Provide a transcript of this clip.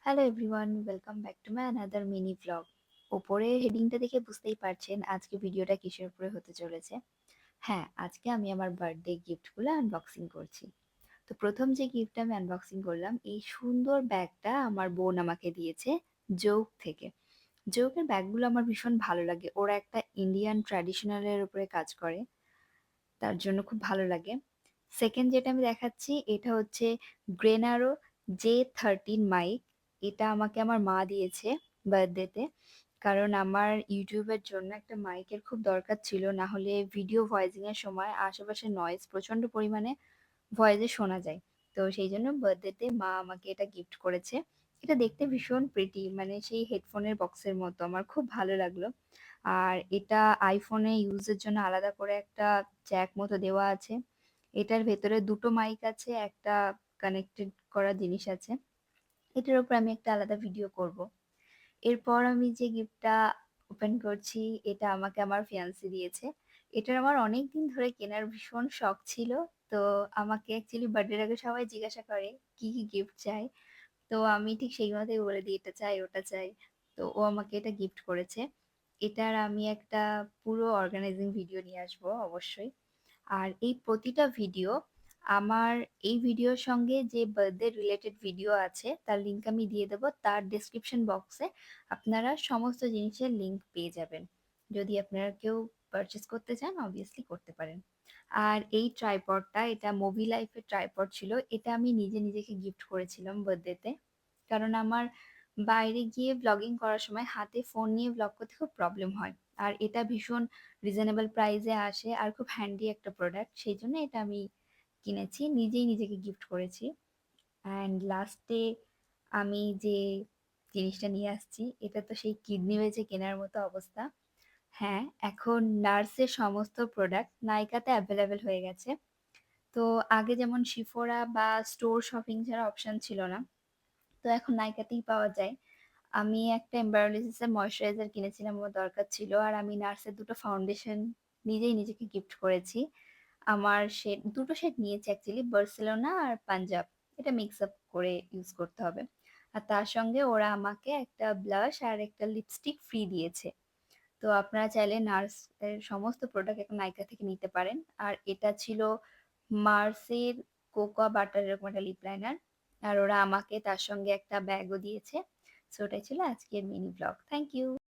Hello everyone, welcome back to my another mini vlog. ওপরে হেডিংটা দেখে বুঝতেই পারছেন আজকে ভিডিওটা কিসের উপরে হতে চলেছে। হ্যাঁ, আজকে আমি আমার বার্থডে গিফটগুলো আনবক্সিং করছি। তো প্রথম যে গিফটটা আমি আনবক্সিং করলাম, এই সুন্দর ব্যাগটা আমার বোন আমাকে দিয়েছে জৌক থেকে। জৌকের ব্যাগগুলো আমার ভীষণ ভালো লাগে, ওরা একটা ইন্ডিয়ান ট্র্যাডিশনালের উপরে কাজ করে, তার জন্য খুব ভালো লাগে। সেকেন্ড যেটা আমি দেখাচ্ছি এটা হচ্ছে গ্রেনারো J13 মাইক। এটা আমাকে আমার মা দিয়েছে বার্থডেতে, কারণ আমার ইউটিউবের জন্য একটা মাইকের খুব দরকার ছিল, না হলে ভিডিও ভয়েসিং এর সময় আশেপাশে নয়েজ প্রচন্ড পরিমাণে ভয়েসে শোনা যায়। তো সেই জন্য বার্থডেতে মা আমাকে এটা গিফট করেছে। এটা দেখতে ভীষণ প্রিটি, মানে সেই হেডফোনের বক্সের মতো, আমার খুব ভালো লাগলো। আর এটা আইফোনে ইউজের জন্য আলাদা করে একটা জ্যাক মতো দেওয়া আছে। এটার ভেতরে দুটো মাইক আছে, একটা কানেক্টেড করা জিনিস আছে। এটার উপর আমি একটা আলাদা ভিডিও করব। এরপর আমি যে গিফটটা ওপেন করছি, এটা আমাকে আমার ফিয়ান্সে দিয়েছে। এটার আমার অনেক দিন ধরে কেনার ভীষণ শখ ছিল। তো আমাকে অ্যাকচুয়ালি বার্থডের আগে সবাই জিজ্ঞাসা করে কি কি গিফট চাই, তো আমি ঠিক সেই মতোই বলে দিই এটা চাই ওটা চাই। তো ও আমাকে এটা গিফট করেছে। এটার আমি একটা পুরো অর্গানাইজিং ভিডিও নিয়ে আসবো অবশ্যই। আর এই প্রতিটা ভিডিও, আমার এই ভিডিওর সঙ্গে যে বার্থডে রিলেটেড ভিডিও আছে তার লিংক আমি দিয়ে দেবো, তার ডেসক্রিপশন বক্সে আপনারা সমস্ত জিনিসের লিংক পেয়ে যাবেন। যদি আপনারা কেউ পারচেস করতে চান অবভিয়াসলি করতে পারেন। আর এই ট্রাইপডটা, এটা মুভি লাইফের ট্রাইপড ছিল, এটা আমি নিজে নিজেকে গিফট করেছিলাম বার্থডেতে। কারণ আমার বাইরে গিয়ে ব্লগিং করার সময় হাতে ফোন নিয়ে ব্লগ করতে খুব প্রবলেম হয়। আর এটা ভীষণ রিজনেবল প্রাইসে আসে আর খুব হ্যান্ডি একটা প্রোডাক্ট, সেই জন্য এটা আমি কিনেছি, নিজেই নিজেকে গিফট করেছি। অ্যান্ড লাস্টে আমি যে জিনিসটা নিয়ে আসছি, এটা তো সেই কিডনি বেচে কেনার মতো অবস্থা। হ্যাঁ, এখন নার্সের সমস্ত প্রোডাক্ট নাইকাতে অ্যাভেলেবেল হয়ে গেছে। তো আগে যেমন শিফোরা বা স্টোর শপিং ছাড়া অপশন ছিল না, তো এখন নাইকাতেই পাওয়া যায়। আমি একটা এমবায়োলজিসের ময়শ্চারাইজার কিনেছিলাম, আমার দরকার ছিল। আর আমি নার্সের দুটো ফাউন্ডেশন নিজেই নিজেকে গিফট করেছি। আমার শেড, দুটো শেড নিয়েছি অ্যাকচুয়ালি, বার্সেলোনা আর পাঞ্জাব। এটা মিক্স আপ করে ইউজ করতে হবে। আর তার সঙ্গে ওরা আমাকে একটা ব্লাশ আর একটা লিপস্টিক ফ্রি দিয়েছে। তো আপনারা চাইলে নার্স এর সমস্ত প্রোডাক্ট এখন নাইকা থেকে নিতে পারেন। আর এটা ছিল মার্সের কোকোয়া বাটার এরকম একটা লিপ লাইনার। আর ওরা আমাকে তার সঙ্গে একটা ব্যাগও দিয়েছে। সো ওটাই ছিল আজকের মিনি ব্লগ। Thank you.